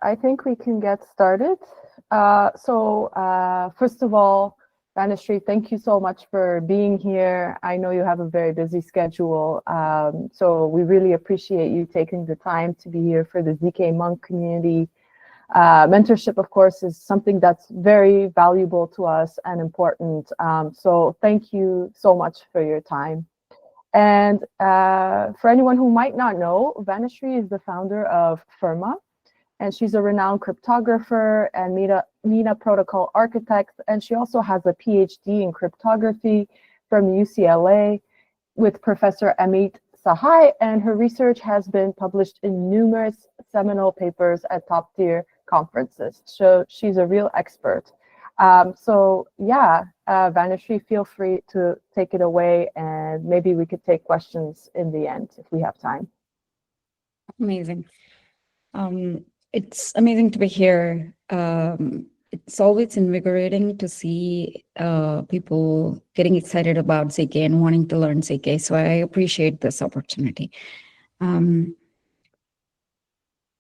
I think we can get started. First of all, Vanishree, thank you so much for being here. I know you have a very busy schedule, so we really appreciate you taking the time to be here for the ZK Monk community. Mentorship, of course, is something that's very valuable to us and important. So thank you so much for your time. And for anyone who might not know, Vanishree is the founder of Firma, and she's a renowned cryptographer and MENA protocol architect. And she also has a PhD in cryptography from UCLA with Professor Amit Sahai, and her research has been published in numerous seminal papers at top-tier conferences. So she's a real expert. Vanishree, feel free to take it away, and maybe we could take questions in the end if we have time. Amazing. It's amazing to be here. It's always invigorating to see people getting excited about ZK and wanting to learn ZK. So I appreciate this opportunity.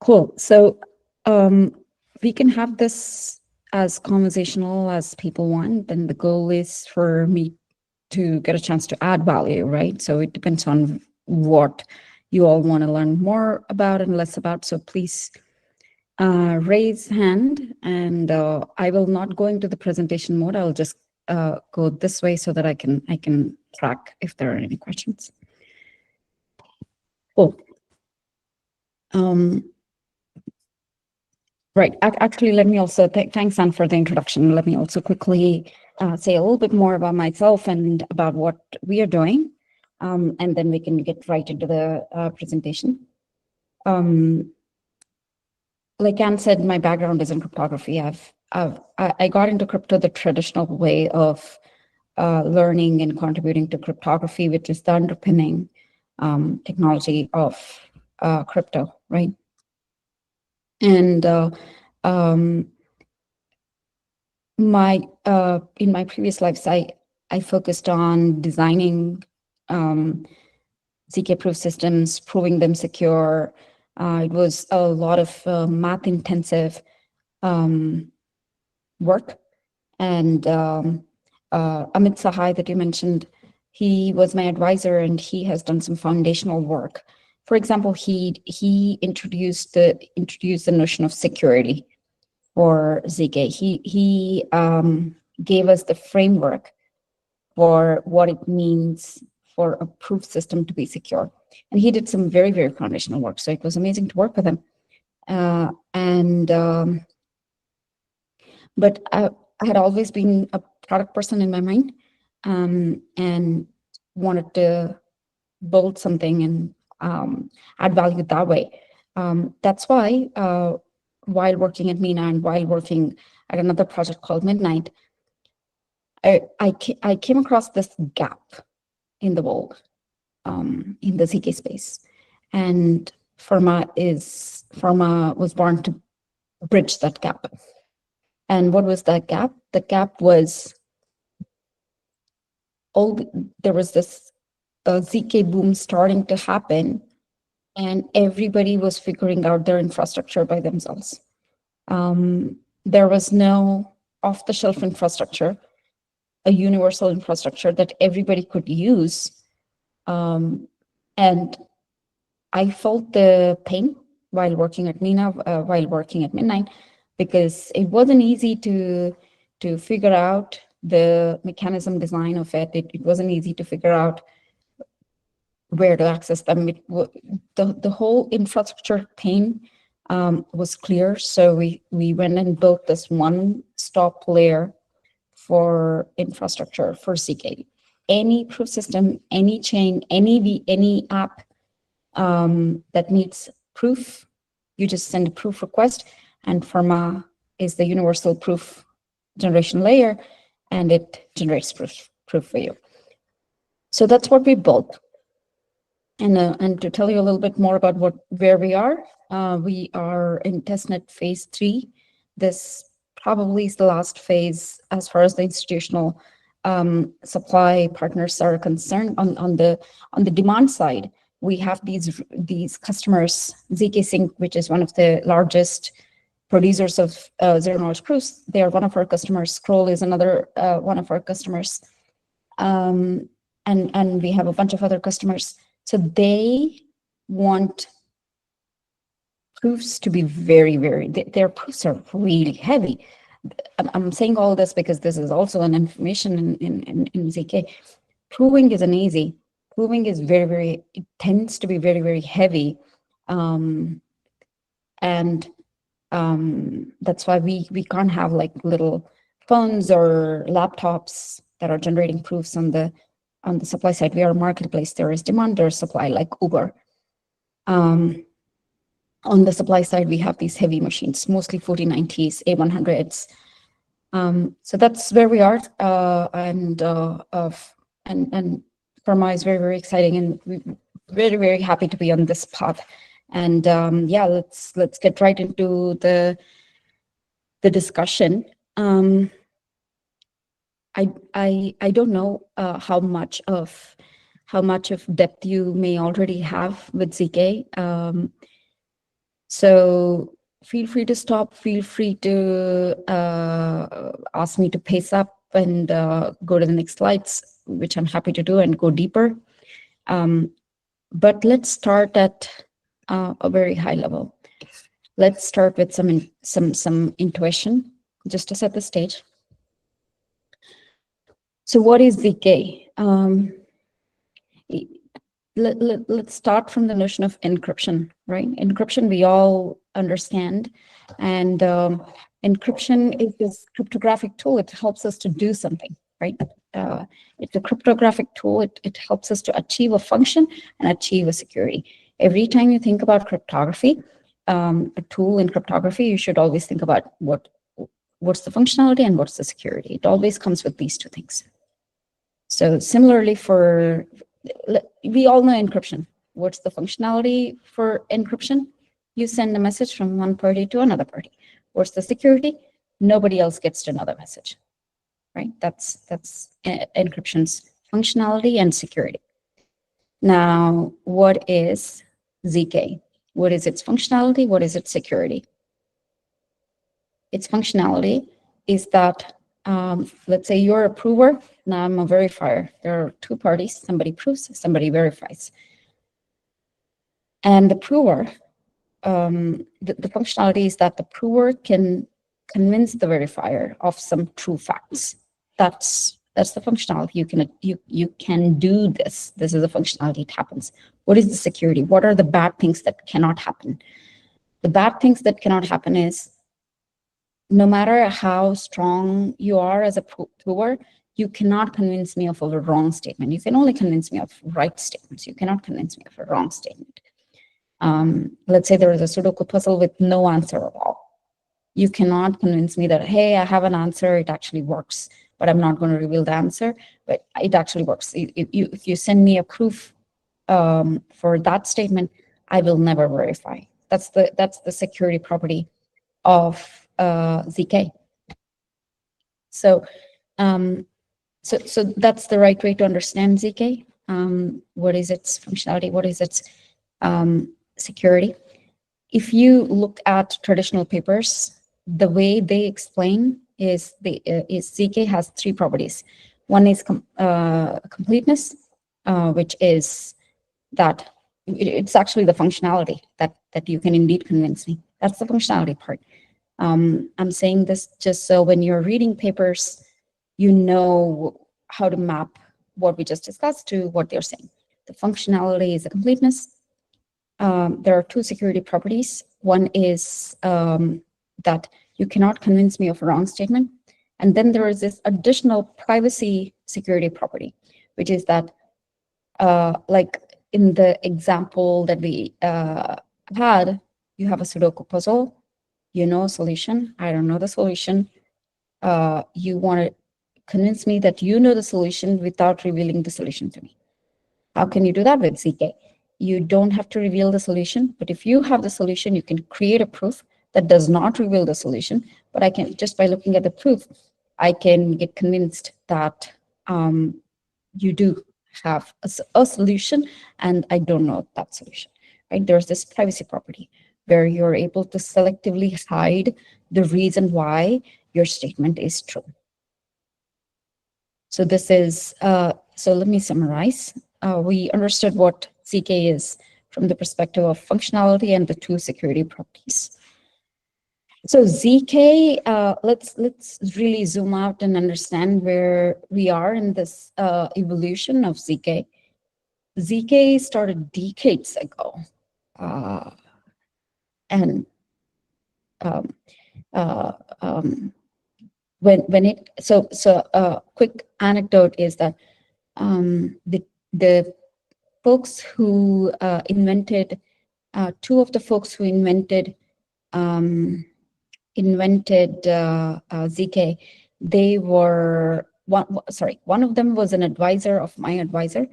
Cool. So we can have this as conversational as people want, and the goal is for me to get a chance to add value, right? So it depends on what you all want to learn more about and less about. So please raise hand, and I will not go into the presentation mode. I'll just go this way so that I can track if there are any questions. Cool. Right. Actually, let me also thanks, Anne, for the introduction. Let me also quickly say a little bit more about myself and about what we are doing, and then we can get right into the presentation. Like Anne said, my background is in cryptography. I got into crypto the traditional way of learning and contributing to cryptography, which is the underpinning technology of crypto, right? And in my previous lives, I focused on designing ZK proof systems, proving them secure. It was a lot of math-intensive work. And Amit Sahai that you mentioned, he was my advisor, and he has done some foundational work. For example, he introduced the notion of security for ZK. He gave us the framework for what it means for a proof system to be secure. And he did some very, very foundational work. So it was amazing to work with him. But I had always been a product person in my mind, and wanted to build something and add value that way. That's why while working at MENA and while working at another project called Midnight, I came across this gap in the world, in the ZK space, and Firma was born to bridge that gap. And what was that gap? The gap was there was this ZK boom starting to happen, and everybody was figuring out their infrastructure by themselves. There was no off-the-shelf infrastructure, a universal infrastructure that everybody could use. And I felt the pain while working at MENA, while working at Midnight, because it wasn't easy to figure out the mechanism design of it. It wasn't easy to figure out where to access them. The whole infrastructure pain was clear. So we went and built this one-stop layer for infrastructure for ZK. Any proof system, any chain, any app that needs proof, you just send a proof request, and Firma is the universal proof generation layer, and it generates proof for you. So that's what we built. And to tell you a little bit more about where we are in testnet phase 3. This probably is the last phase as far as the institutional supply partners are concerned. On the demand side, we have these customers, ZK Sync, which is one of the largest producers of zero-knowledge proofs. They are one of our customers. Scroll is another one of our customers. And we have a bunch of other customers. So they want proofs to be very, their proofs are really heavy. I'm saying all this because this is also an information in zk. Proving isn't easy. Proving is it tends to be very heavy. That's why we can't have like little phones or laptops that are generating proofs on the supply side. We are a marketplace. There is demand, there is supply, like Uber. On the supply side, we have these heavy machines, mostly 4090s, A100s. So that's where we are, and Pharma is very exciting, and we're very happy to be on this path. And yeah, let's get right into the discussion. I don't know how much of depth you may already have with zk. So feel free to stop. Feel free to ask me to pace up and go to the next slides, which I'm happy to do, and go deeper. But let's start at a very high level. Let's start with some intuition, just to set the stage. So what is zk? Let's start from the notion of encryption, right? Encryption we all understand, and encryption is this cryptographic tool. It helps us to do something, right? It's a cryptographic tool. It helps us to achieve a function and achieve a security. Every time you think about cryptography, a tool in cryptography, you should always think about what's the functionality and what's the security. It always comes with these two things. So similarly we all know encryption. What's the functionality for encryption? You send a message from one party to another party. What's the security? Nobody else gets to another message, right? That's encryption's functionality and security. Now, what is zk? What is its functionality? What is its security? Its functionality is that, let's say you're a prover, now I'm a verifier. There are two parties, somebody proves, somebody verifies. And the prover, the functionality is that the prover can convince the verifier of some true facts. That's the functionality. You can do this. This is the functionality. It happens. What is the security? What are the bad things that cannot happen? The bad things that cannot happen is, no matter how strong you are as a prover, you cannot convince me of a wrong statement. You can only convince me of right statements. You cannot convince me of a wrong statement. Let's say there is a Sudoku puzzle with no answer at all. You cannot convince me that, hey, I have an answer, it actually works, but I'm not going to reveal the answer, but it actually works. If you send me a proof for that statement, I will never verify. That's the security property of zk. So that's the right way to understand zk. What is its functionality? What is its security? If you look at traditional papers, the way they explain is zk has three properties. One is completeness, which is that it's actually the functionality that you can indeed convince me. That's the functionality part. I'm saying this just so when you're reading papers, you know how to map what we just discussed to what they're saying. The functionality is the completeness. There are two security properties. One is that you cannot convince me of a wrong statement. And then there is this additional privacy security property, which is that, like in the example that we had, you have a Sudoku puzzle, you know a solution, I don't know the solution. You want to convince me that you know the solution without revealing the solution to me. How can you do that with zk? You don't have to reveal the solution, but if you have the solution, you can create a proof that does not reveal the solution, but I can, just by looking at the proof, I can get convinced that you do have a solution and I don't know that solution, right? There's this privacy property. where you're able to selectively hide the reason why your statement is true. So this is, so let me summarize. We understood what zk is from the perspective of functionality and the two security properties. So zk, let's really zoom out and understand where we are in this evolution of zk. zk started decades ago, and when it quick anecdote is that the folks who invented two of the folks who invented zk, they were one of them was an advisor of my advisor.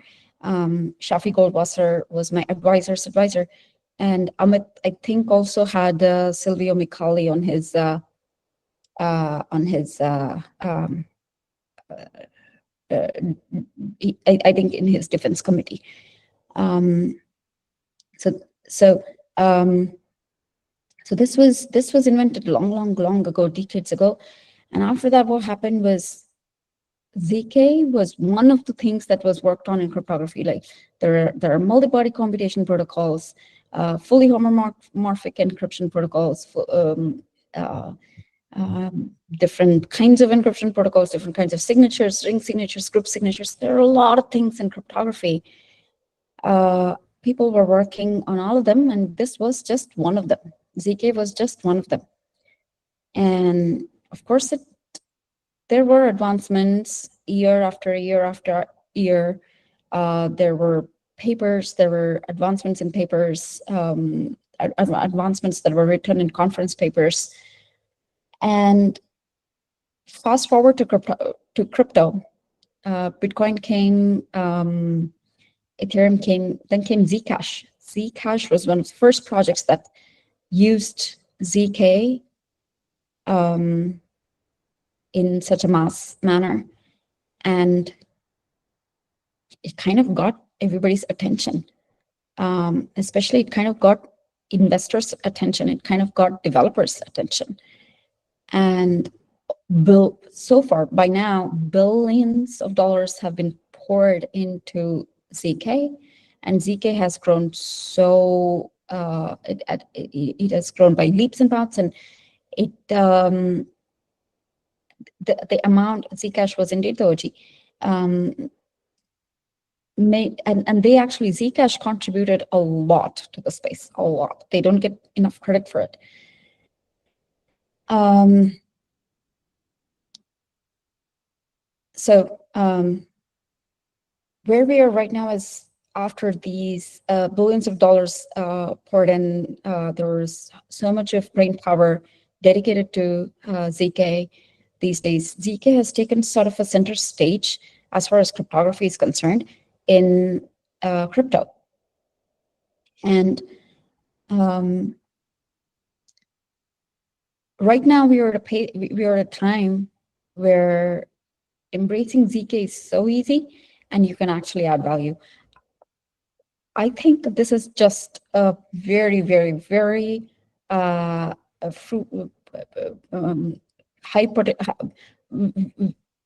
Shafi Goldwasser was my advisor's advisor, and Amit, I think, also had Silvio Micali on his I think in his defense committee. So this was invented long ago, decades ago, and after that, what happened was zk was one of the things that was worked on in cryptography. Like there are multi-body computation protocols, fully homomorphic encryption protocols, different kinds of encryption protocols, different kinds of signatures, ring signatures, group signatures. There are a lot of things in cryptography. People were working on all of them, and this was just one of them. zk was just one of them. And of course, there were advancements year after year after year. There were papers, there were advancements in papers, advancements that were written in conference papers. And fast forward to crypto, Bitcoin came, Ethereum came, then came Zcash. Zcash was one of the first projects that used zk in such a mass manner, and it kind of got everybody's attention. Especially, it kind of got investors' attention. It kind of got developers' attention. And so far, by now, billions of dollars have been poured into zk, and zk has grown so it has grown by leaps and bounds, and it the amount Zcash was indeed the OG. And they actually, Zcash contributed a lot to the space, a lot. They don't get enough credit for it. Where we are right now is after these billions of dollars poured in, there was so much of brain power dedicated to zk these days. zk has taken sort of a center stage as far as cryptography is concerned in crypto. And right now we are at a time where embracing zk is so easy, and you can actually add value. I think that this is just a very, very, very high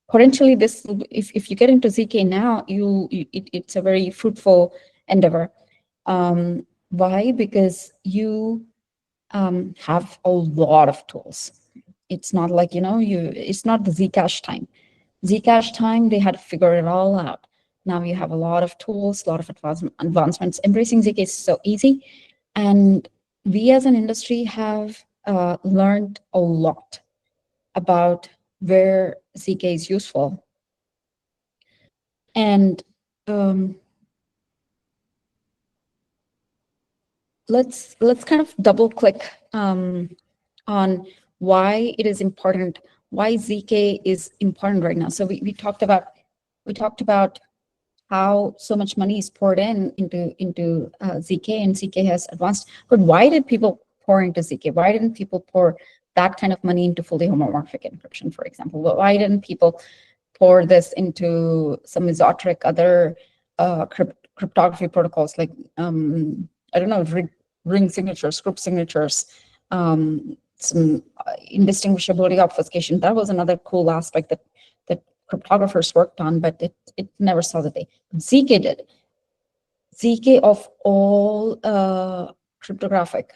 potentially. This, if you get into zk now, it's a very fruitful endeavor. Why? Because you have a lot of tools. It's not like, it's not the Zcash time. Zcash time, they had to figure it all out. Now you have a lot of tools, a lot of advancements. Embracing zk is so easy. And we as an industry have learned a lot about where zk is useful. And let's kind of double click on why it is important, why zk is important right now. So we talked about how so much money is poured into zk, and zk has advanced. But why did people pour into zk? Why didn't people pour that kind of money into fully homomorphic encryption, for example? Why didn't people pour this into some esoteric other cryptography protocols like I don't know, ring signatures, group signatures, some indistinguishability obfuscation. That was another cool aspect that cryptographers worked on, but it never saw the day. zk did. zk of all cryptographic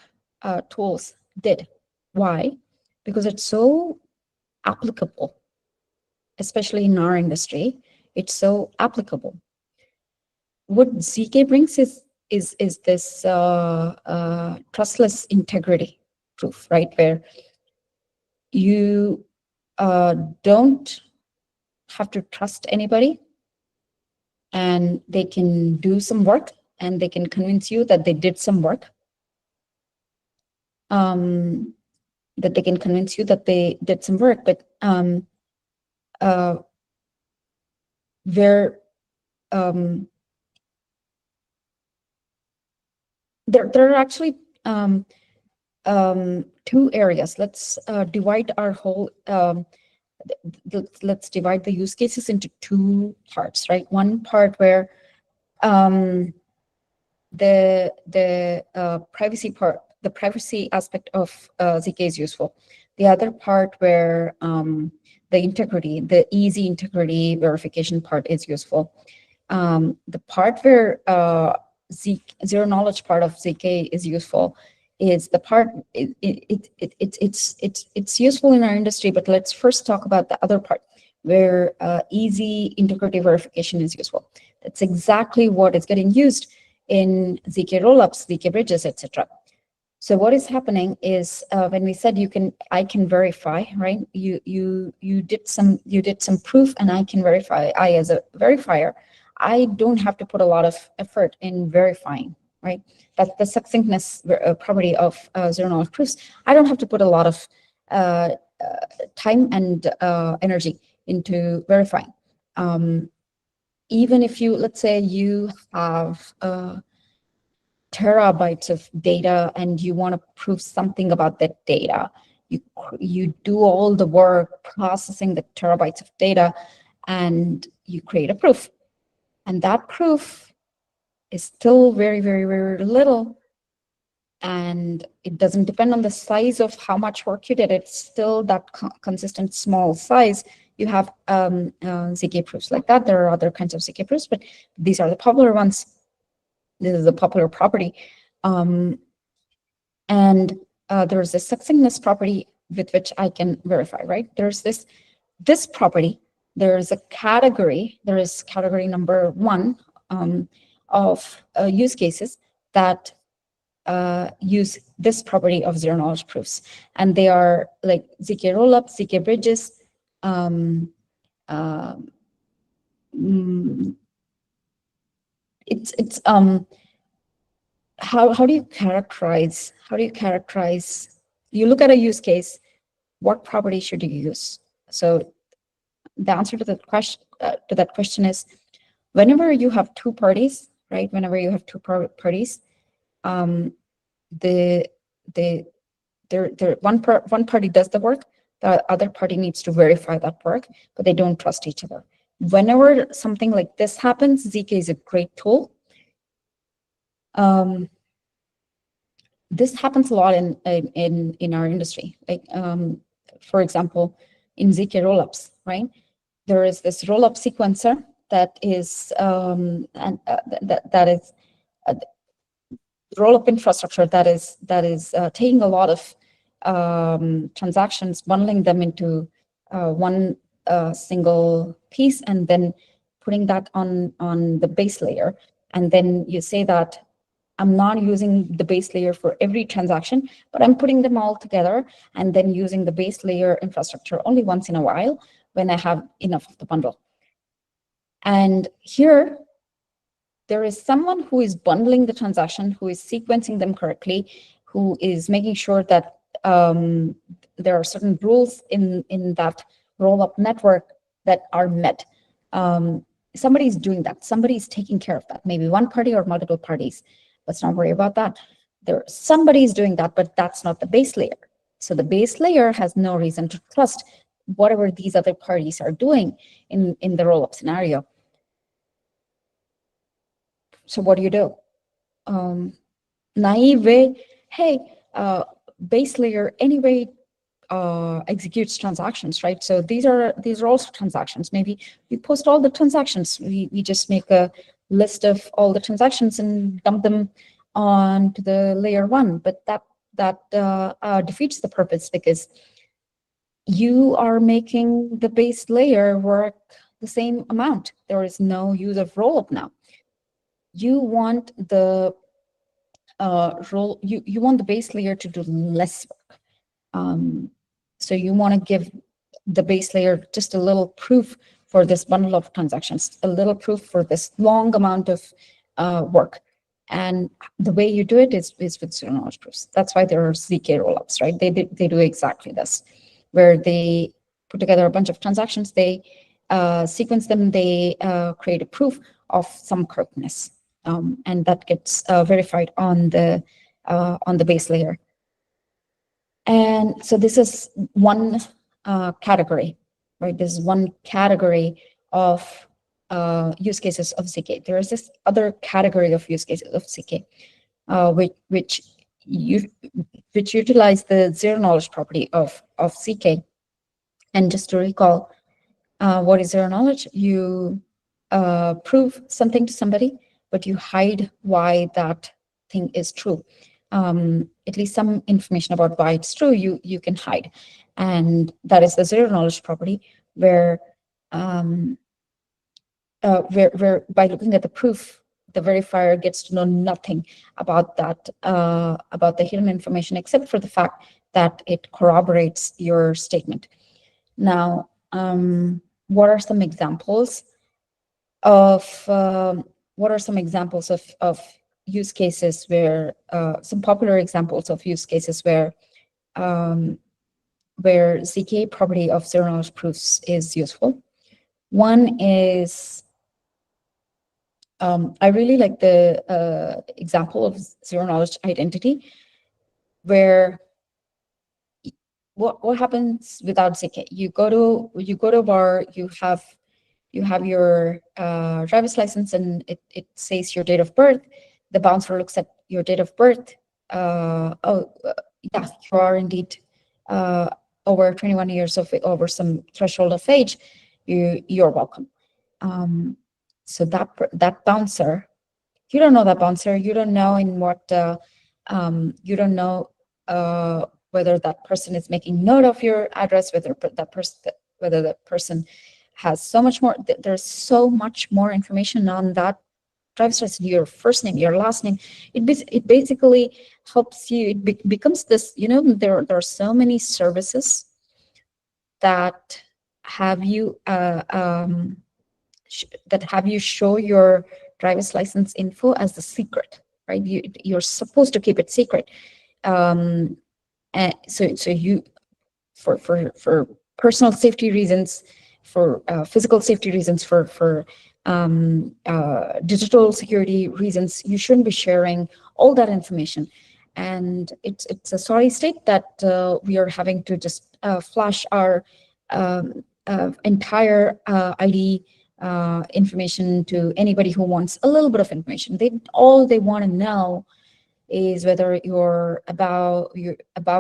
tools did. Why? Because it's so applicable, especially in our industry. It's so applicable. What zk brings is this trustless integrity proof, right? Where you don't have to trust anybody, and they can do some work, and they can convince you that they did some work. That they can convince you that they did some work, but where there are actually two areas. Let's divide our whole. Let's divide the use cases into two parts, right? One part where the privacy part, the privacy aspect of zk is useful. The other part where the integrity, the easy integrity verification part is useful. The part where zero knowledge part of zk is useful is the part it's useful in our industry. But let's first talk about the other part where easy integrity verification is useful. That's exactly what is getting used in zk rollups, zk bridges, etc. So what is happening is when we said I can verify, right? You did some proof, and I can verify. I, as a verifier, I don't have to put a lot of effort in verifying, right? That's the succinctness property of zero knowledge proofs. I don't have to put a lot of time and energy into verifying. Even if you, let's say you have terabytes of data and you want to prove something about that data, you do all the work processing the terabytes of data, and you create a proof. And that proof is still very, very, very little, and it doesn't depend on the size of how much work you did. It's still that consistent small size. You have zk proofs like that. There are other kinds of zk proofs, but these are the popular ones. This is a popular property. And there's a succinctness property with which I can verify, right? There's this property. There's a category. There is category number 1 of use cases that use this property of zero knowledge proofs. And they are like zk rollups, zk bridges, how do you characterize, you look at a use case, what property should you use? So the answer to that question is, whenever you have two parties, right? Whenever you have two parties, one party does the work, the other party needs to verify that work, but they don't trust each other. Whenever something like this happens, zk is a great tool. This happens a lot in our industry. Like, for example, in zk rollups, right? There is this rollup sequencer that is that is rollup infrastructure that is taking a lot of transactions, bundling them into one single piece, and then putting that on the base layer. And then you say that I'm not using the base layer for every transaction, but I'm putting them all together and then using the base layer infrastructure only once in a while when I have enough of the bundle. And here, there is someone who is bundling the transaction, who is sequencing them correctly, who is making sure that there are certain rules in that roll-up network that are met. Somebody's doing that. Somebody's taking care of that. Maybe one party or multiple parties. Let's not worry about that. Somebody's doing that, but that's not the base layer. So the base layer has no reason to trust whatever these other parties are doing in the roll-up scenario. So what do? naive way, hey, base layer anyway executes transactions, right? So these are also transactions. Maybe we post all the transactions. We just make a list of all the transactions and dump them onto the layer 1. But that defeats the purpose, because you are making the base layer work the same amount. There is no use of rollup now. You want the you want the base layer to do less work. So you want to give the base layer just a little proof for this bundle of transactions, a little proof for this long amount of work. And the way you do it is with zero-knowledge proofs. That's why there are zk rollups, right? They do exactly this, where they put together a bunch of transactions, they sequence them, they create a proof of some correctness, and that gets verified on the base layer. And so this is one category, right? This is one category of use cases of zk. There is this other category of use cases of zk, which utilize the zero-knowledge property of zk. And just to recall, what is zero-knowledge? You prove something to somebody, but you hide why that thing is true. At least some information about why it's true, you can hide. And that is the zero-knowledge property, where by looking at the proof, the verifier gets to know nothing about that, about the hidden information, except for the fact that it corroborates your statement. Now, what are some examples of use cases where some popular examples of use cases where zk property of zero-knowledge proofs is useful? One is, I really like the example of zero-knowledge identity, where what happens without zk? You go to a bar, you have your driver's license, and it says your date of birth. The bouncer looks at your date of birth. Yeah, you are indeed over 21 years of over some threshold of age. You're welcome. So that bouncer, you don't know that bouncer. You don't know in what. You don't know whether that person is making note of your address, whether that person has so much more. There's so much more information on that driver's license, your first name, your last name. It basically helps you. It becomes this, there are so many services that have you show your driver's license info as the secret, right? You're supposed to keep it secret. And so you, for personal safety reasons, for physical safety reasons, for digital security reasons, you shouldn't be sharing all that information. And it's a sorry state that we are having to just flash our entire ID information to anybody who wants a little bit of information. All they want to know is whether you're above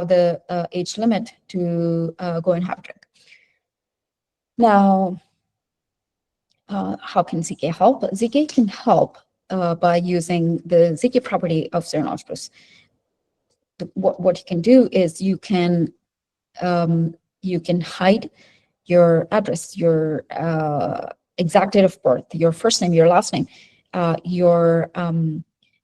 the age limit to go and have a drink. Now, how can zk help? zk can help by using the zk property of zero-knowledge proofs. What you can do is you can hide your address, your exact date of birth, your first name, your last name, your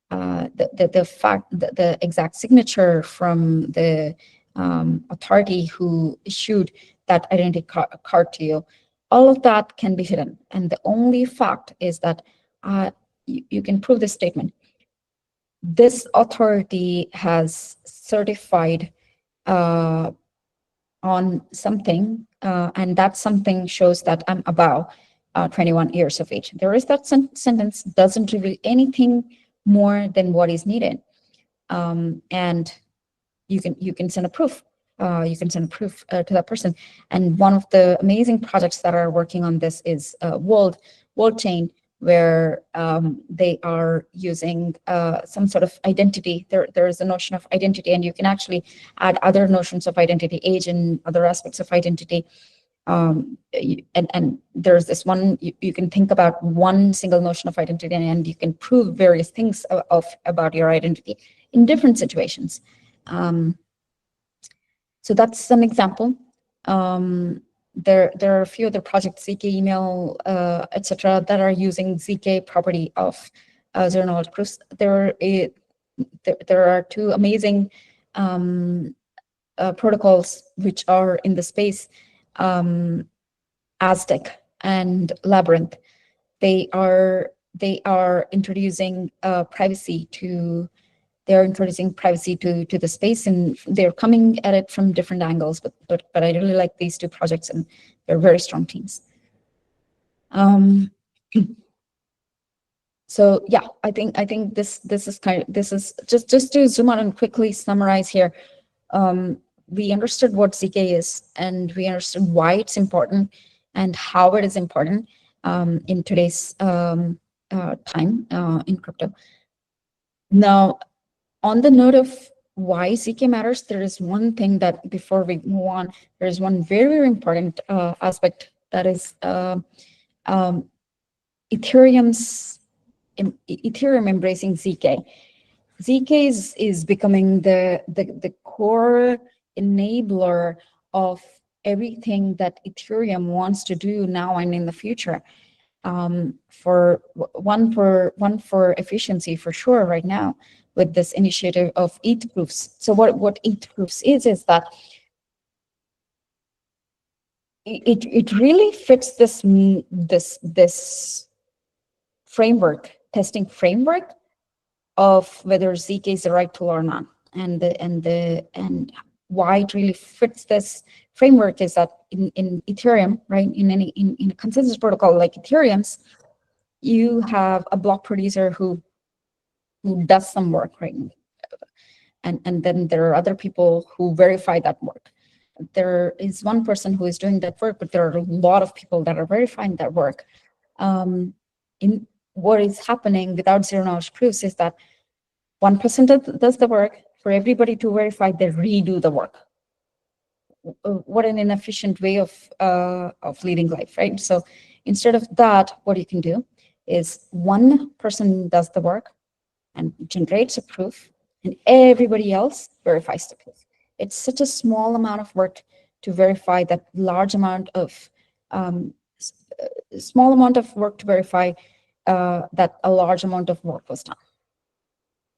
the exact signature from the authority who issued that identity card to you. All of that can be hidden, and the only fact is that you can prove this statement. This authority has certified on something, and that something shows that I'm above 21 years of age. There is that sentence, doesn't reveal anything more than what is needed, and you can send a proof. You can send a proof to that person. And one of the amazing projects that are working on this is World Chain, where they are using some sort of identity. There is a notion of identity, and you can actually add other notions of identity, age and other aspects of identity. And there's this one, you can think about one single notion of identity, and you can prove various things about your identity in different situations. So that's an example. There are a few other projects, zk email, etc., that are using zk property of zero knowledge proofs. There are two amazing protocols which are in the space, Aztec and Labyrinth. They are introducing privacy to. They're introducing privacy to the space, and they're coming at it from different angles. But I really like these two projects, and they're very strong teams. So yeah, I think this is just to zoom out and quickly summarize here. We understood what zk is, and we understood why it's important and how it is important in today's time in crypto. Now, on the note of why zk matters, there is one thing that before we move on, there is one very important aspect, that is Ethereum embracing zk. zk is becoming the core enabler of everything that Ethereum wants to do now and in the future. For efficiency, for sure, right now, with this initiative of ETH proofs. So what ETH proofs is that it really fits this framework, testing framework of whether zk is the right tool or not, and why it really fits this framework is that in Ethereum, right, in a consensus protocol like Ethereum's, you have a block producer who does some work, right? And then there are other people who verify that work. There is one person who is doing that work, but there are a lot of people that are verifying that work. In what is happening without zero knowledge proofs is that one person does the work. For everybody to verify, they redo the work. What an inefficient way of leading life, right? So instead of that, what you can do is one person does the work and generates a proof, and everybody else verifies the proof. It's such a small amount of work to verify that large amount of small amount of work to verify that a large amount of work was done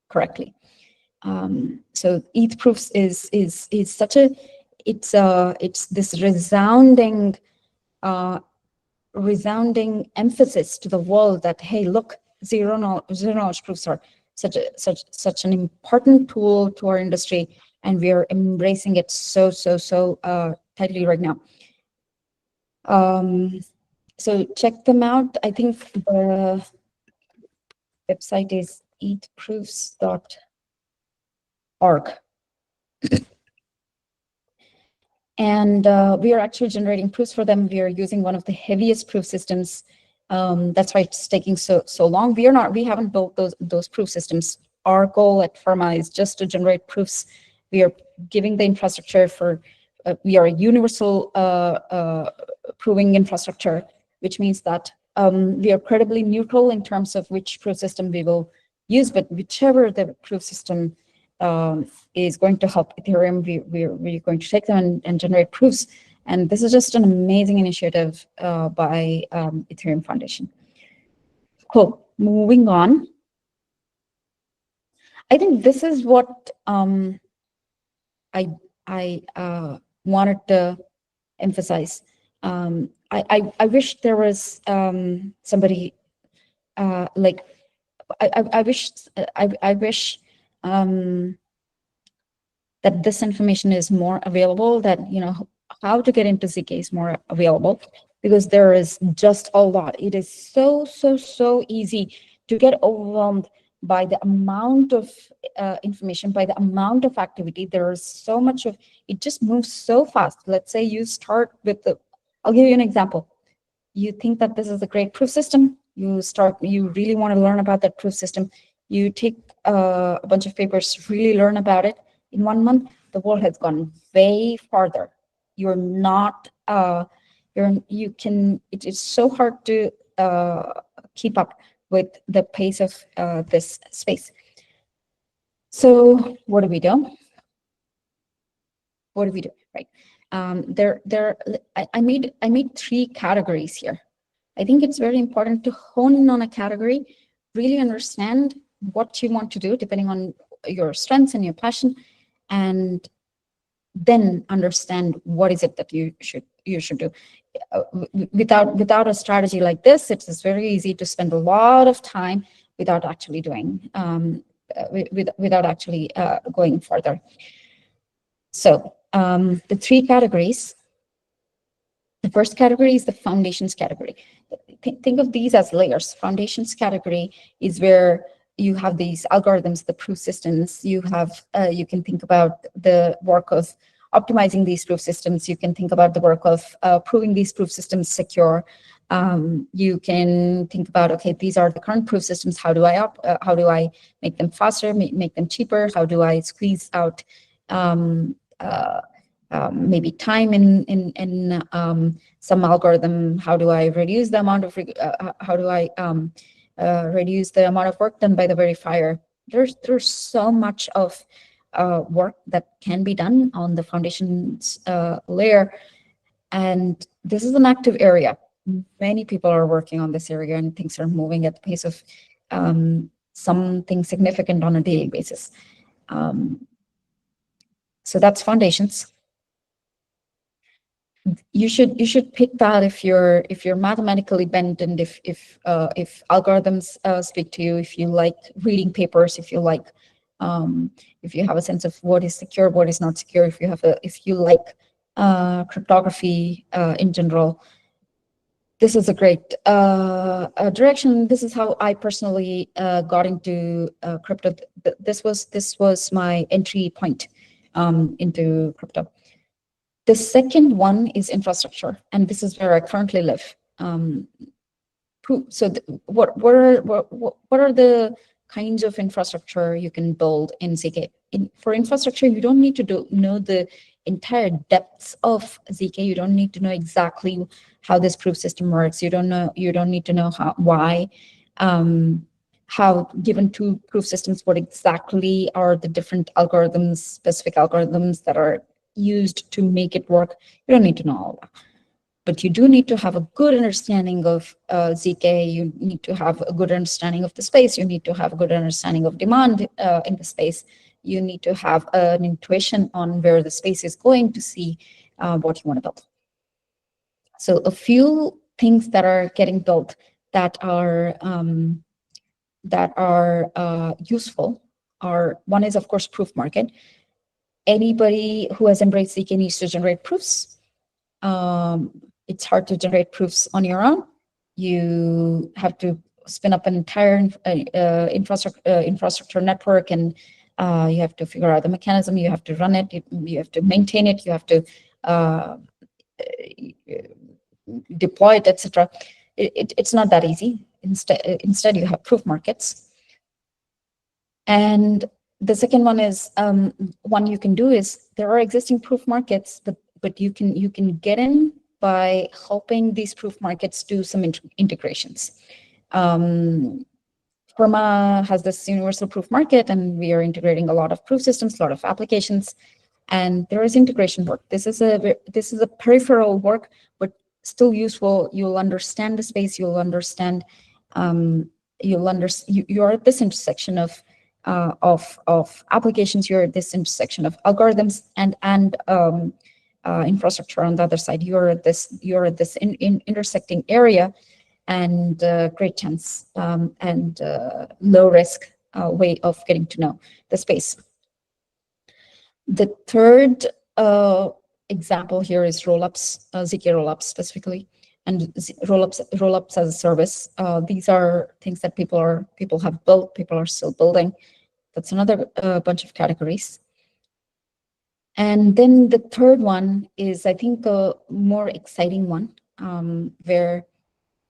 correctly. So ETH proofs is such a it's this resounding emphasis to the world that, hey, look, zero knowledge proofs are such an important tool to our industry, and we are embracing it so tightly right now. So check them out. I think the website is ethproofs.org. And we are actually generating proofs for them. We are using one of the heaviest proof systems. That's why it's taking so long. We haven't built those proof systems. Our goal at Firma is just to generate proofs. We are giving the infrastructure for, we are a universal proving infrastructure, which means that we are credibly neutral in terms of which proof system we will use, but whichever the proof system is going to help Ethereum, we're going to take them and generate proofs. And this is just an amazing initiative by Ethereum Foundation. Cool. Moving on. I think this is what I wanted to emphasize. I wish there was somebody like I wish that this information is more available, that how to get into zk is more available, because there is just a lot. It is so easy to get overwhelmed by the amount of information, by the amount of activity. There is so much of it, just moves so fast. Let's say you start with I'll give you an example. You think that this is a great proof system. you really want to learn about that proof system. You take a bunch of papers, really learn about it. In 1 month, the world has gone way farther. You're not, it is so hard to keep up with the pace of this space. So what do we do? What do we do, right? I made 3 categories here. I think it's very important to hone in on a category, really understand what you want to do depending on your strengths and your passion, and then understand what is it that you should do. Without a strategy like this, it is very easy to spend a lot of time without actually doing, without actually going further. So the 3 categories. The first category is the foundations category. Think of these as layers. Foundations category is where you have these algorithms, the proof systems. You can think about the work of optimizing these proof systems. You can think about the work of proving these proof systems secure. You can think about, okay, these are the current proof systems. How do I make them faster, make them cheaper? How do I squeeze out maybe time in some algorithm? How do I reduce the amount of reduce the amount of work done by the verifier? There's so much of work that can be done on the foundations layer, and this is an active area. Many people are working on this area, and things are moving at the pace of something significant on a daily basis. So that's foundations. You should pick that if you're mathematically bent, and if algorithms speak to you, if you like reading papers, if you have a sense of what is secure, what is not secure, if you like cryptography in general. This is a great direction. This is how I personally got into crypto. This was my entry point into crypto. The second one is infrastructure, and this is where I currently live. So what are the kinds of infrastructure you can build in ZK? For infrastructure, you don't need to know the entire depths of ZK. You don't need to know exactly how this proof system works. You don't need to know how given 2 proof systems, what exactly are the different algorithms, specific algorithms that are used to make it work. You don't need to know all that. But you do need to have a good understanding of ZK. You need to have a good understanding of the space. You need to have a good understanding of demand in the space. You need to have an intuition on where the space is going to see what you want to build. So a few things that are getting built that are useful are, one is, of course, proof market. Anybody who has embraced ZK needs to generate proofs. It's hard to generate proofs on your own. You have to spin up an entire infrastructure network, and you have to figure out the mechanism. You have to run it. You have to maintain it. You have to deploy it, etc. It's not that easy. Instead, you have proof markets. And the second one is one you can do is, there are existing proof markets, but you can get in by helping these proof markets do some integrations. Firma has this universal proof market, and we are integrating a lot of proof systems, a lot of applications, and there is integration work. This is a peripheral work, but still useful. You'll understand the space. You'll understand. You're at this intersection of applications. You're at this intersection of algorithms and infrastructure on the other side. You're at this intersecting area, and great chance and low risk way of getting to know the space. The third example here is rollups, ZK rollups specifically, and rollups as a service. These are things that people have built, people are still building. That's another bunch of categories. And then the third one is, I think, a more exciting one, where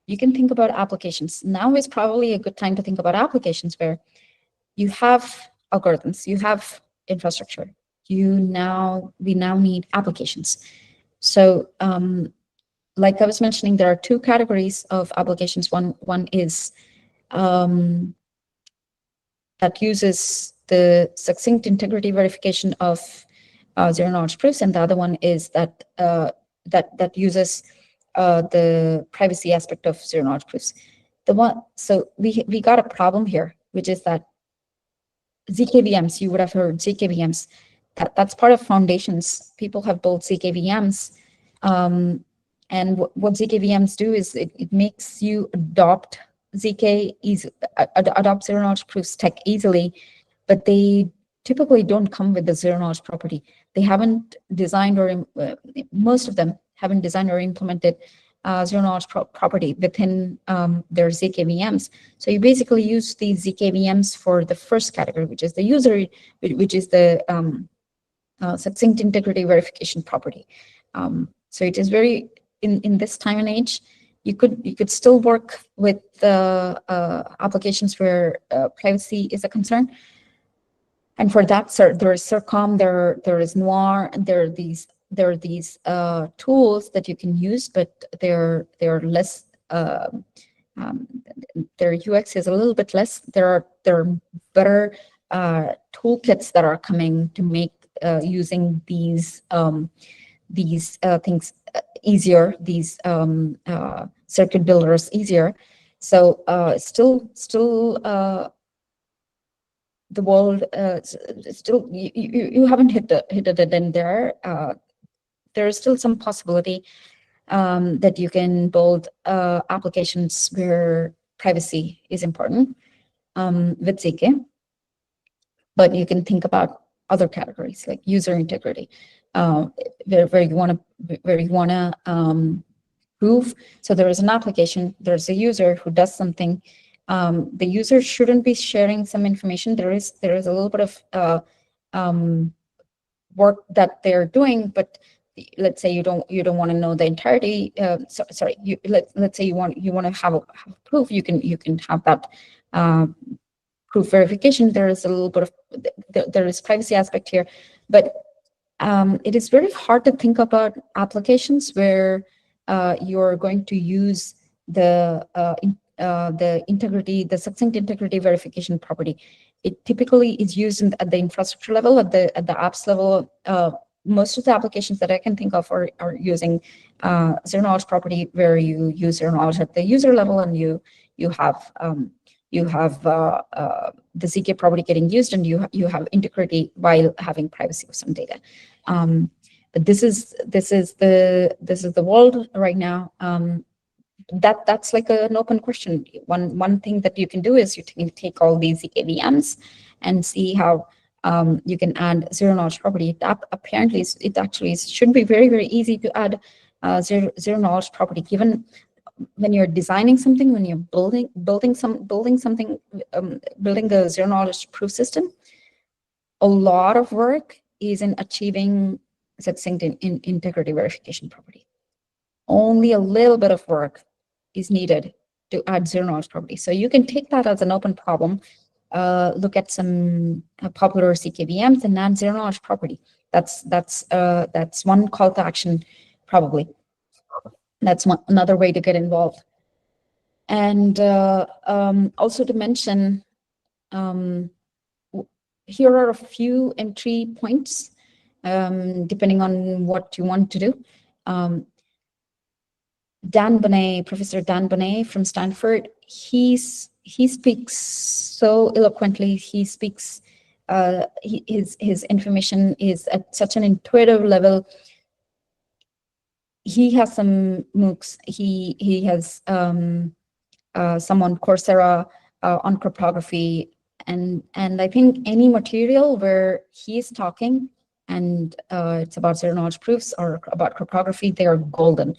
you can think about applications. Now is probably a good time to think about applications where you have algorithms, you have infrastructure. We now need applications. So like I was mentioning, there are two categories of applications. One is that uses the succinct integrity verification of zero knowledge proofs, and the other one is that that uses the privacy aspect of zero knowledge proofs. So we got a problem here, which is that zkVMs, you would have heard zkVMs, that's part of foundations. People have built zkVMs, and what zkVMs do is it makes you adopt adopt zero knowledge proofs tech easily, but they typically don't come with the zero knowledge property. They haven't designed or most of them haven't designed or implemented zero knowledge property within their zkVMs. So you basically use these zkVMs for the first category, which is the user, which is the succinct integrity verification property. So it is very, in this time and age, you could still work with applications where privacy is a concern. And for that, there is CIRCOM, there is Noir, and there are these tools that you can use, but they're less. Their UX is a little bit less. There are better toolkits that are coming to make using these things easier. These circuit builders easier. So still. The world still, you haven't hit it in there. There is still some possibility that you can build applications where privacy is important with zk, but you can think about other categories like user integrity, where you want to prove. So there is an application, there's a user who does something. The user shouldn't be sharing some information. There is a little bit of work that they're doing, but let's say you don't want to know the entirety. Sorry, let's say you want to have a proof. You can have that proof verification. There is a little bit of there is privacy aspect here, but it is very hard to think about applications where you're going to use the integrity, the succinct integrity verification property. It typically is used at the infrastructure level, at the apps level. Most of the applications that I can think of are using zero knowledge property, where you use zero knowledge at the user level, and you have the zk property getting used, and you have integrity while having privacy of some data. But this is the world right now. That's like an open question. One thing that you can do is you can take all these zkVMs and see how you can add zero knowledge property. Apparently, it actually should be very, very easy to add zero knowledge property, given when you're designing something, when you're building a zero knowledge proof system. A lot of work is in achieving succinct integrity verification property. Only a little bit of work is needed to add zero knowledge property. So you can take that as an open problem, look at some popular zkVMs and add zero knowledge property. That's one call to action, probably. That's another way to get involved. And also to mention, here are a few entry points, depending on what you want to do. Professor Dan Bonet from Stanford, he speaks so eloquently. He speaks, his information is at such an intuitive level. He has some MOOCs. He has some on Coursera on cryptography, and I think any material where he's talking and it's about zero knowledge proofs or about cryptography, they are golden.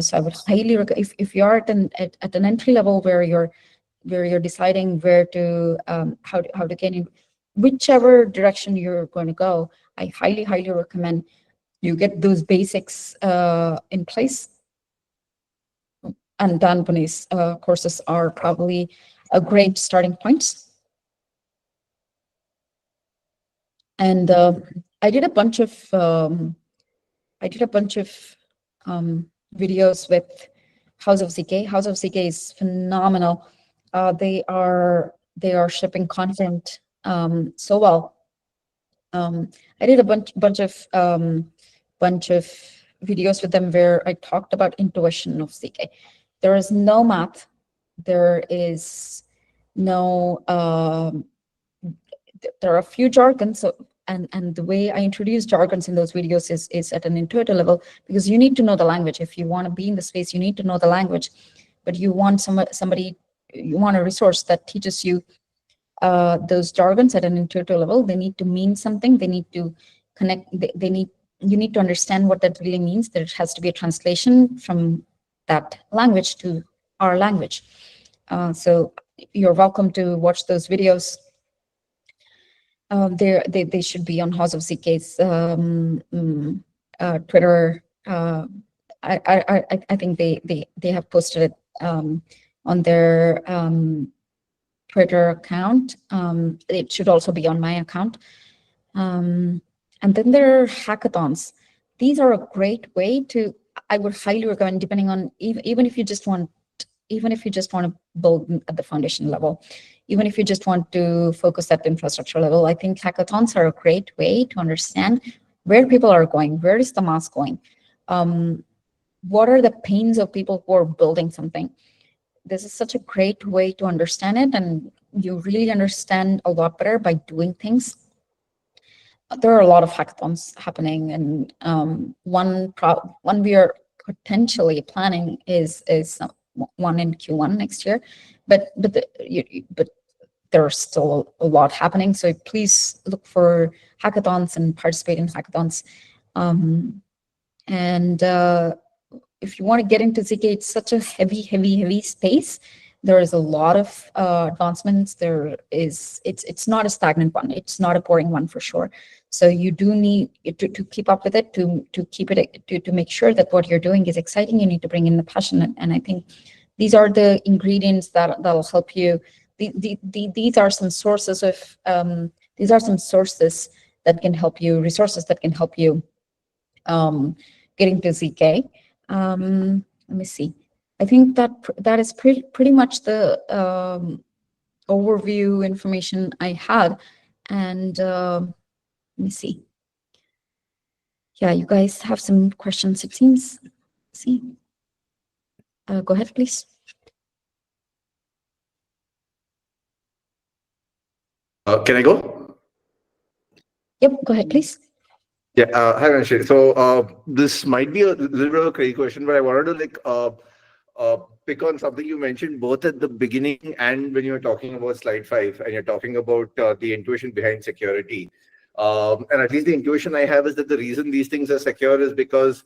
So I would highly recommend, if you're at an entry level where you're deciding where to how to get in, whichever direction you're going to go, I highly recommend you get those basics in place. and Dan Bunny's courses are probably a great starting point. And I did a bunch of videos with House of ZK. House of ZK is phenomenal. They are shipping content so well. I did a bunch of videos with them where I talked about intuition of ZK. There is no math. There is no. There are a few jargons. So, and the way I introduce jargons in those videos is at an intuitive level, because you need to know the language. If you want to be in the space, you need to know the language. But you want somebody, you want a resource that teaches you those jargons at an intuitive level. They need to mean something. They need to connect. You need to understand what that really means. There has to be a translation from that language to our language. So you're welcome to watch those videos. They should be on House of ZK's Twitter. I think they have posted it on their Twitter account. It should also be on my account. And then there are hackathons. These are a great way to, I would highly recommend, depending on, even if you just want to build at the foundation level, even if you just want to focus at the infrastructure level, I think hackathons are a great way to understand where people are going, where is the mass going, what are the pains of people who are building something. This is such a great way to understand it, and you really understand a lot better by doing things. There are a lot of hackathons happening, and one we are potentially planning is one in Q1 next year, but there's still a lot happening. So please look for hackathons and participate in hackathons. If you want to get into ZK, it's such a heavy space. There is a lot of advancements. It's not a stagnant one. It's not a boring one for sure. So you do need to keep up with it, to keep it, to make sure that what you're doing is exciting. You need to bring in the passion, and I think these are the ingredients that'll help you. These are some sources of resources that can help you get into ZK. Let me see. I think that is pretty much the overview information I had, and let me see. Yeah, you guys have some questions, it seems. Let's see. Go ahead, please. Can I go? Yep, go ahead, please. Yeah, hi, Vanishree. So this might be a little bit of a crazy question, but I wanted to pick on something you mentioned both at the beginning and when you were talking about slide 5, and you're talking about the intuition behind security. And at least the intuition I have is that the reason these things are secure is because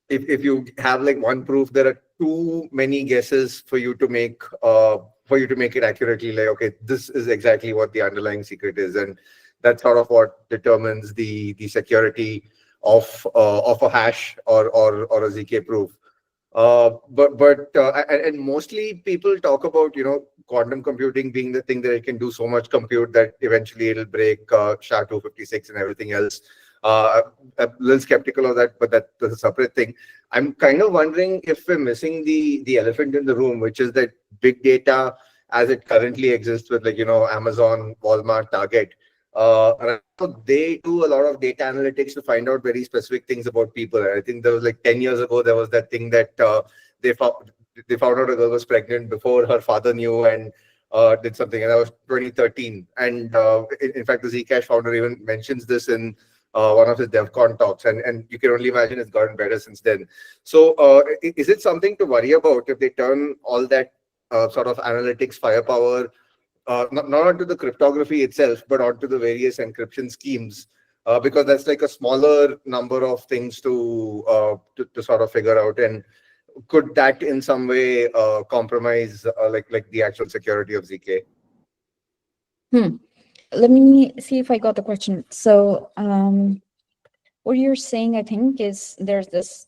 if you have like one proof, there are too many guesses for you to make it accurately. Like, okay, this is exactly what the underlying secret is, and that's sort of what determines the security of a hash or a ZK proof. And mostly people talk about quantum computing being the thing that it can do so much compute that eventually it'll break SHA-256 and everything else. I'm a little skeptical of that, but that's a separate thing. I'm kind of wondering if we're missing the elephant in the room, which is that big data as it currently exists with Amazon, Walmart, Target. And they do a lot of data analytics to find out very specific things about people. And I think there was like 10 years ago, there was that thing that they found out a girl was pregnant before her father knew and did something. And that was 2013. And in fact, the Zcash founder even mentions this in one of his DevCon talks. And you can only imagine it's gotten better since then. So is it something to worry about if they turn all that sort of analytics firepower not onto the cryptography itself, but onto the various encryption schemes, because that's like a smaller number of things to sort of figure out? And could that in some way compromise like the actual security of ZK? Let me see if I got the question. So what you're saying, I think, is there's this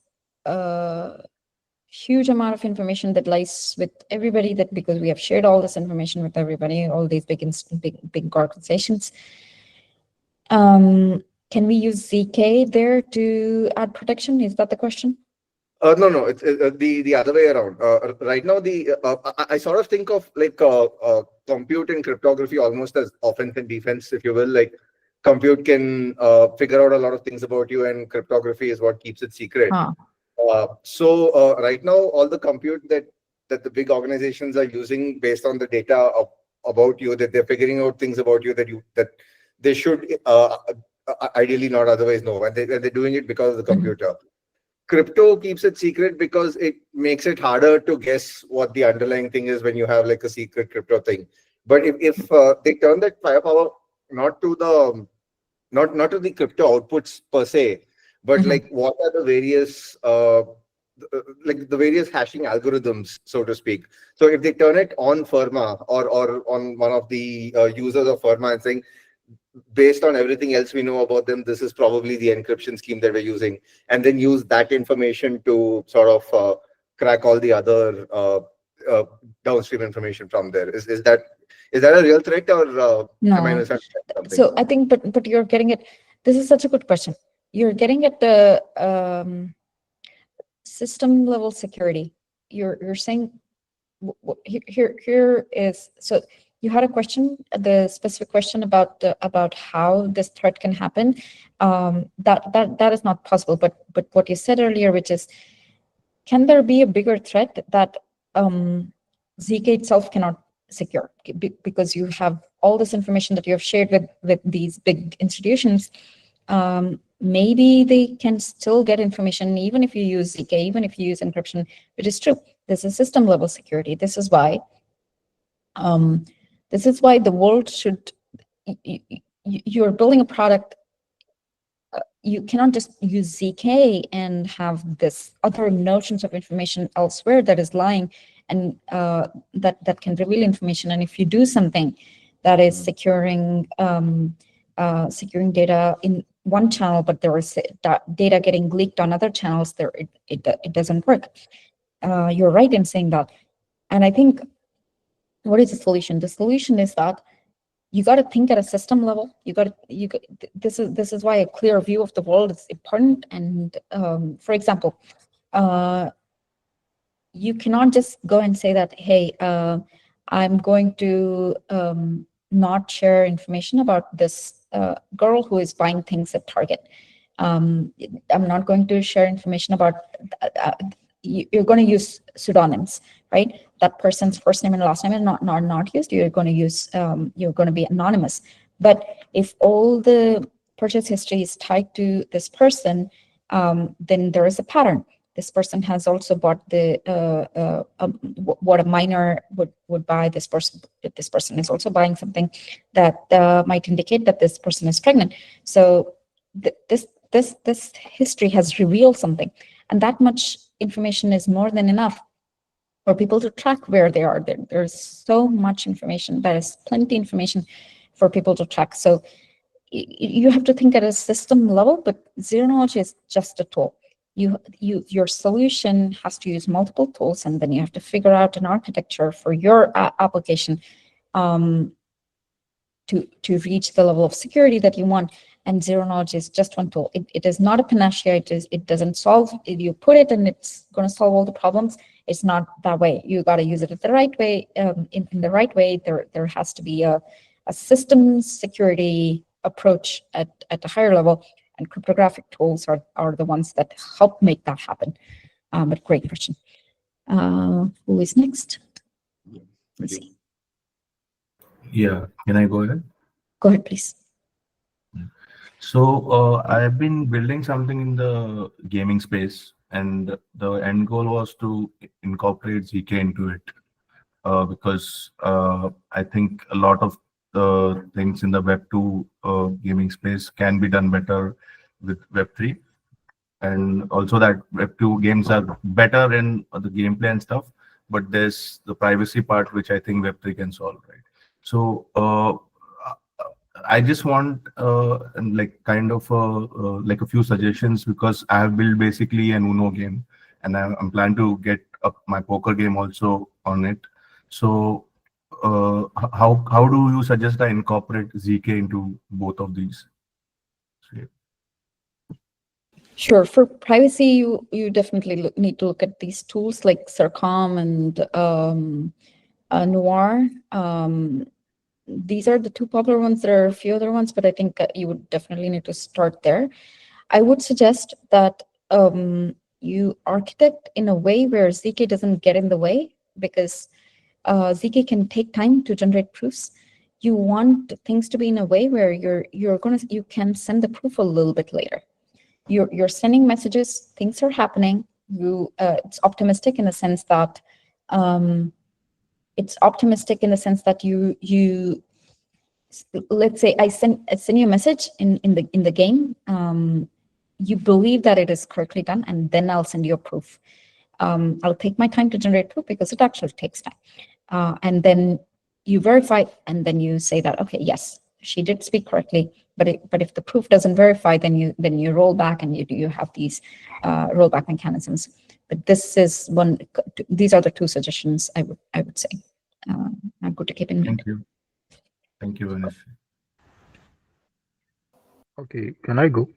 huge amount of information that lies with everybody, that because we have shared all this information with everybody, all these big organizations. Can we use zk there to add protection? Is that the question? No, it's the other way around. Right now, I sort of think of like compute and cryptography almost as offense and defense, if you will. Like compute can figure out a lot of things about you, and cryptography is what keeps it secret. So right now, all the compute that the big organizations are using based on the data about you, that they're figuring out things about you that they should ideally not otherwise know, and they're doing it because of the computer. Crypto keeps it secret because it makes it harder to guess what the underlying thing is when you have like a secret crypto thing. But if they turn that firepower not to the crypto outputs per se, but like what are the various like the various hashing algorithms, so to speak. So if they turn it on Firma or on one of the users of Firma and saying, based on everything else we know about them, this is probably the encryption scheme that we're using, and then use that information to sort of crack all the other downstream information from there. Is that a real threat, or no? Am I misunderstanding something? So I think, but you're getting it. This is such a good question. You're getting at the system level security. You're saying here is, so you had a question, the specific question about how this threat can happen. That is not possible. But what you said earlier, which is, can there be a bigger threat that zk itself cannot secure, because you have all this information that you have shared with these big institutions? Maybe they can still get information even if you use zk, even if you use encryption, which is true. This is system level security. This is why the world should, you're building a product. You cannot just use zk and have this other notions of information elsewhere that is lying, and that can reveal information. And if you do something that is securing data in one channel, but there is data getting leaked on other channels, there it doesn't work. You're right in saying that. And I think, what is the solution? The solution is that you got to think at a system level. This is why a clear view of the world is important. And for example, you cannot just go and say that, hey, I'm going to not share information about this girl who is buying things at Target. I'm not going to share information about, you're going to use pseudonyms, right? That person's first name and last name are not used. You're going to use, you're going to be anonymous. But if all the purchase history is tied to this person, then there is a pattern. This person has also bought what a minor would buy. This person is also buying something that might indicate that this person is pregnant. So this history has revealed something, and that much information is more than enough for people to track where they are. There's so much information. There is plenty information for people to track. So you have to think at a system level, but zero knowledge is just a tool. Your solution has to use multiple tools, and then you have to figure out an architecture for your application to reach the level of security that you want. And zero knowledge is just one tool. It is not a panacea. It doesn't solve. If you put it and it's going to solve all the problems, it's not that way. You got to use it the right way. In the right way, there has to be a systems security approach at a higher level. And cryptographic tools are the ones that help make that happen. But great question. Who is next? Let's see. Yeah, can I go ahead? Go ahead, please. So I've been building something in the gaming space, and the end goal was to incorporate zk into it, because I think a lot of the things in the Web2 gaming space can be done better with Web3, and also that Web2 games are better in the gameplay and stuff, but there's the privacy part which I think Web3 can solve, right? So I just want like kind of like a few suggestions, because I have built basically an Uno game, and I'm planning to get up my poker game also on it. So, how do you suggest I incorporate zk into both of these? So, yeah. Sure. For privacy, you definitely need to look at these tools like Circom and Noir. These are the two popular ones. There are a few other ones, but I think you would definitely need to start there. I would suggest that you architect in a way where zk doesn't get in the way, because zk can take time to generate proofs. You want things to be in a way where you can send the proof a little bit later. You're sending messages, things are happening. It's optimistic in the sense that you let's say I send you a message in the game. You believe that it is correctly done, and then I'll send you a proof. I'll take my time to generate proof because it actually takes time. And then you verify, and then you say that, okay, yes, she did speak correctly. But if the proof doesn't verify, then you roll back, and you have these rollback mechanisms. But these are the two suggestions I would say are good to keep in mind. Thank you, Vanishree. Okay, can I go?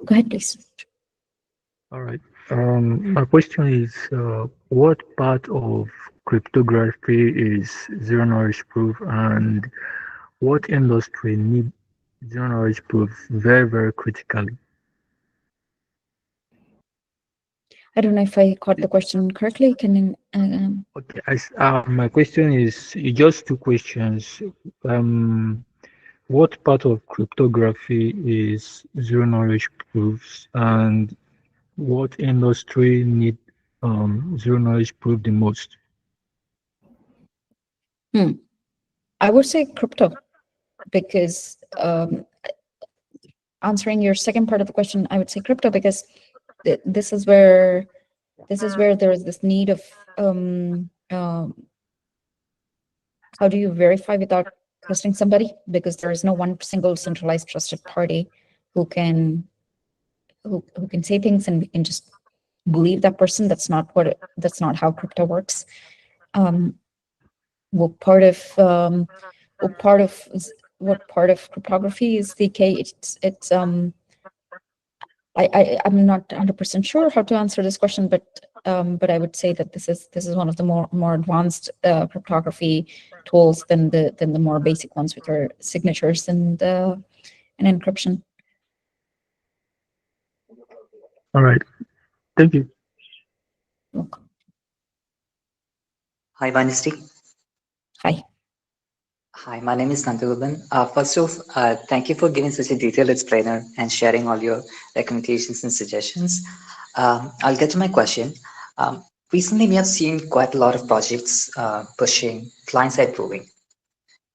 Go ahead, please. All right. My question is, what part of cryptography is zero knowledge proof, and what industry need zero knowledge proof very, very critically? I don't know if I caught the question correctly. Can you, Okay, my question is just two questions. What part of cryptography is zero knowledge proofs, and what industry need zero knowledge proof the most? I would say crypto, because answering your second part of the question, I would say crypto because this is where there is this need of how do you verify without trusting somebody, because there is no one single centralized trusted party who can say things and we can just believe that person. That's not how crypto works. What part of cryptography is zk? I'm not 100% sure how to answer this question, but I would say that this is one of the more advanced cryptography tools than the more basic ones, which are signatures and encryption. All right, thank you. Welcome. Hi, Vanishree. Hi. Hi, my name is Nandagoban. First off, thank you for giving such a detailed explainer and sharing all your recommendations and suggestions. I'll get to my question. Recently, we have seen quite a lot of projects pushing client-side proving.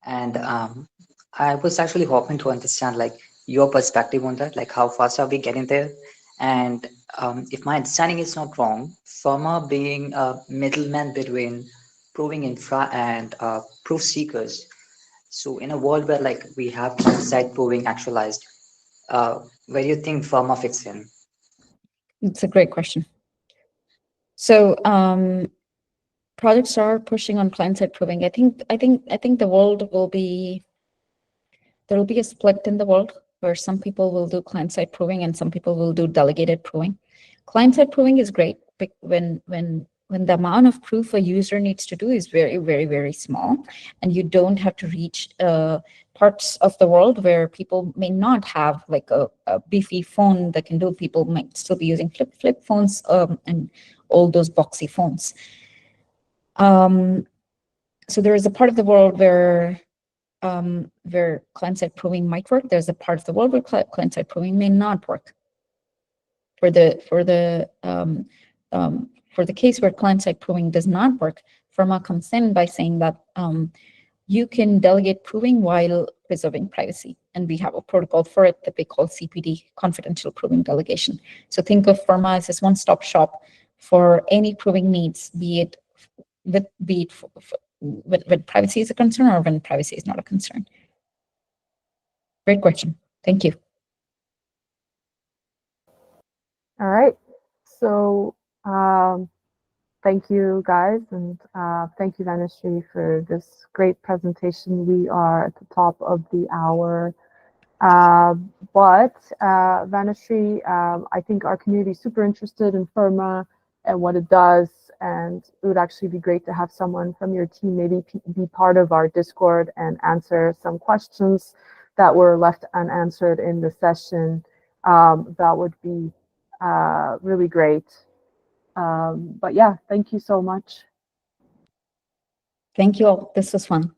And I was actually hoping to understand like your perspective on that, like how fast are we getting there? And if my understanding is not wrong, Firma being a middleman between proving infra and proof seekers. So in a world where like we have client-side proving actualized, where do you think Firma fits in? It's a great question. So projects are pushing on client-side proving. I think the world will be, there will be a split in the world where some people will do client-side proving and some people will do delegated proving. Client-side proving is great when the amount of proof a user needs to do is very, very, very small, and you don't have to reach parts of the world where people may not have like a beefy phone that can do. People might still be using flip phones and all those boxy phones. So there is a part of the world where client-side proving might work. There's a part of the world where client-side proving may not work. For the case where client-side proving does not work, Firma comes in by saying that you can delegate proving while preserving privacy. And we have a protocol for it that we call CPD, confidential proving delegation. So think of Firma as this one-stop shop for any proving needs, be it when privacy is a concern or when privacy is not a concern. Great question. Thank you. All right. So Thank you, guys, and thank you, Vanishree, for this great presentation. We are at the top of the hour. But Vanishree, I think our community is super interested in Firma and what it does, and it would actually be great to have someone from your team maybe be part of our Discord and answer some questions that were left unanswered in the session. That would be really great. But yeah, thank you so much. Thank you all. This was fun.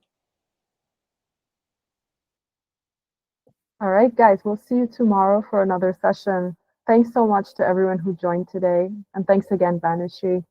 All right, guys, we'll see you tomorrow for another session. Thanks so much to everyone who joined today. And thanks again, Vanishree.